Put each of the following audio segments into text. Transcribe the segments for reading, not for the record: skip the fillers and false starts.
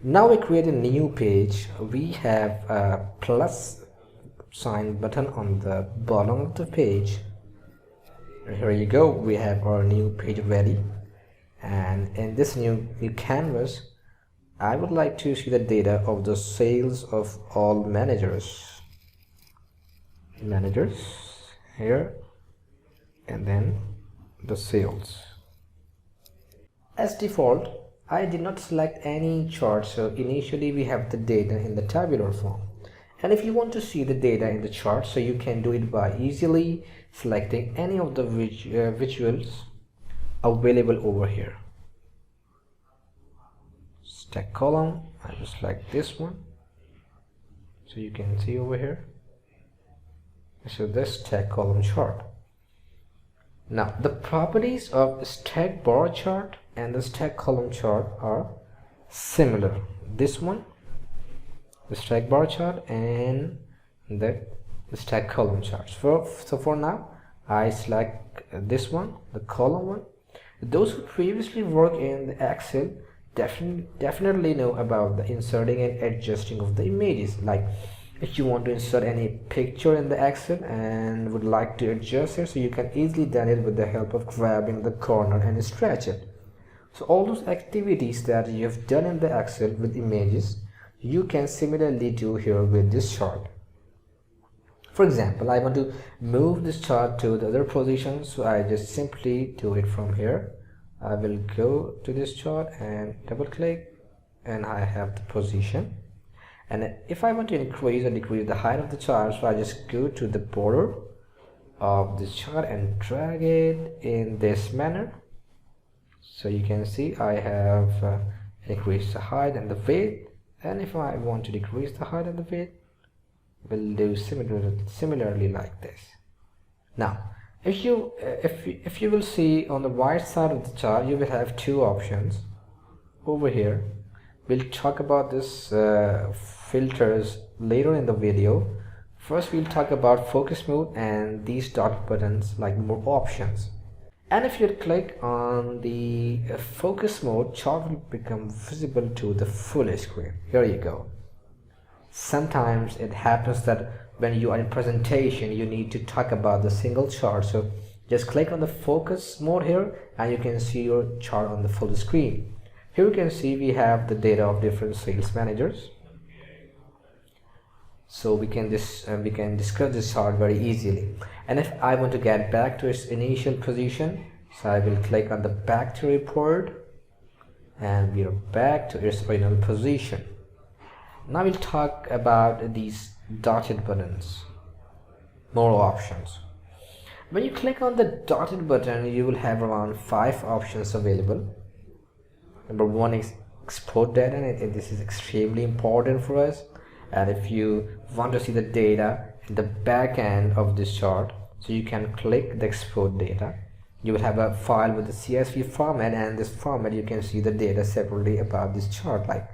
Now we create a new page. We have a plus sign button on the bottom of the page. Here you go, we have our new page ready, and in this new canvas I would like to see the data of the sales of all managers here, and then the sales. As default, I did not select any chart, so initially we have the data in the tabular form. And if you want to see the data in the chart, so you can do it by easily selecting any of the visuals available over here. Stack column, I just select this one, so you can see over here. So this stack column chart. Now the properties of stack bar chart and the stack column chart are similar. This one, the stack bar chart, and the stack column chart. So for now I select this one, the column one. Those who previously work in the Excel definitely know about the inserting and adjusting of the images. Like if you want to insert any picture in the Excel and would like to adjust it, so you can easily do it with the help of grabbing the corner and stretch it. So all those activities that you have done in the Excel with images, you can similarly do here with this chart. For example, I want to move this chart to the other position, so I just simply do it from here. I will go to this chart and double click, and I have the position. And if I want to increase or decrease the height of the chart, so I just go to the border of this chart and drag it in this manner. So you can see I have increased the height and the width, and if I want to decrease the height and the width, we'll do similarly like this. Now if you will see on the right side of the chart, you will have two options over here. We'll talk about this filters later in the video. First we'll talk about focus mode and these dot buttons, like more options. And if you click on the focus mode, chart will become visible to the full screen. Here you go. Sometimes it happens that when you are in presentation, you need to talk about the single chart, so just click on the focus mode here and you can see your chart on the full screen. Here you can see we have the data of different sales managers, so we can discuss this chart very easily. And if I want to get back to its initial position, so I will click on the back to report, and we are back to its original position. Now we'll talk about these dotted buttons, more options. When you click on the dotted button, you will have around 5 options available. Number 1 is export data, and this is extremely important for us. And if you want to see the data in the back end of this chart, so you can click the export data. You will have a file with the CSV format, and this format you can see the data separately about this chart, like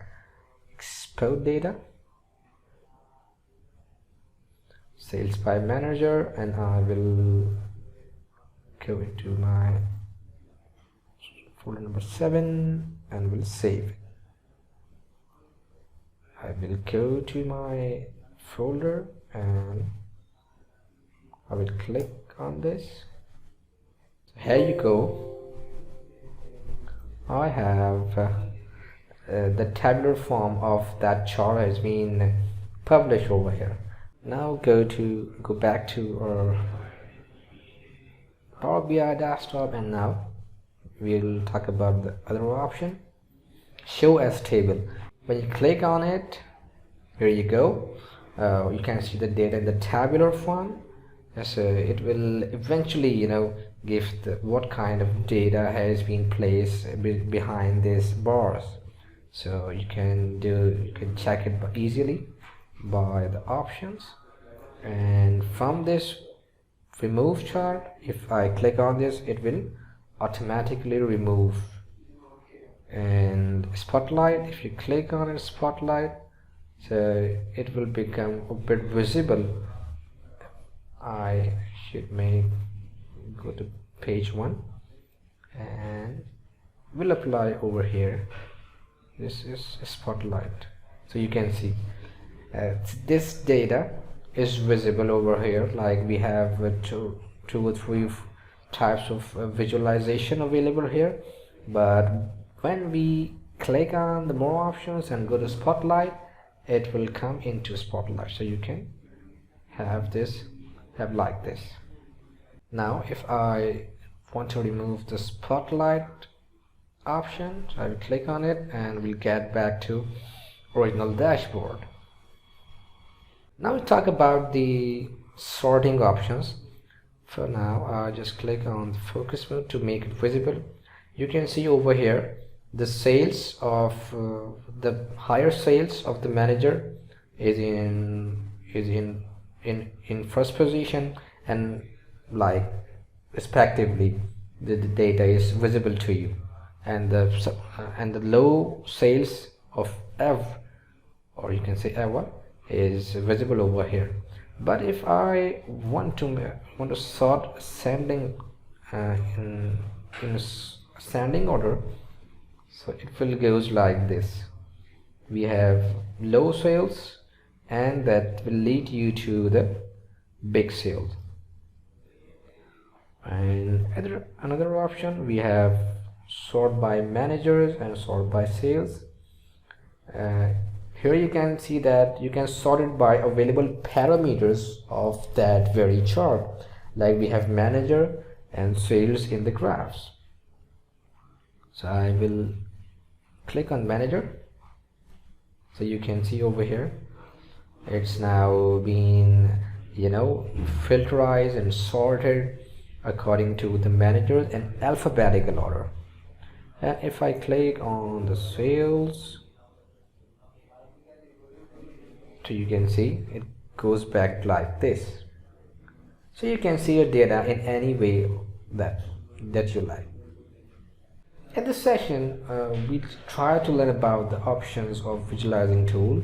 export data, sales by manager, and I will go into my folder number 7 and will save it. I will go to my folder and I will click on this. So here you go. I have the tabular form of that chart has been published over here. Now go back to our Power BI desktop, and now we'll talk about the other option, show as table. When you click on it, here you go, you can see the data in the tabular form. So it will eventually give what kind of data has been placed behind these bars. So you can check it easily by the options, and from this remove chart, if I click on this, it will automatically remove. And spotlight, if you click on it, spotlight, so it will become a bit visible. I should go to page 1 and will apply over here. This is Spotlight. So you can see this data is visible over here. Like we have two or three types of visualization available here, but when we click on the more options and go to Spotlight, it will come into Spotlight. So you can have like this. Now if I want to remove the Spotlight option, so I will click on it and we'll get back to original dashboard. Now we'll talk about the sorting options. For now, I'll just click on the focus mode to make it visible. You can see over here the sales of the higher sales of the manager is in first position, and like respectively the data is visible to you, and the low sales of F, or you can say F1, is visible over here. But if I want to sort ascending in ascending order, so it will goes like this. We have low sales, and that will lead you to the big sales. And another option, we have sort by managers and sort by sales. Here you can see that you can sort it by available parameters of that very chart. Like we have manager and sales in the graphs. So I will click on manager. So you can see over here it's now been filterized and sorted according to the managers in alphabetical order. And if I click on the sales, so you can see it goes back like this. So you can see your data in any way that you like. In this session, we try to learn about the options of visualizing tool,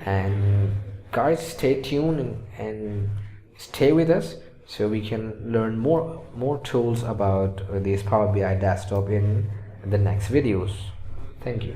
and guys, stay tuned and stay with us so we can learn more tools about this Power BI desktop in the next videos. Thank you.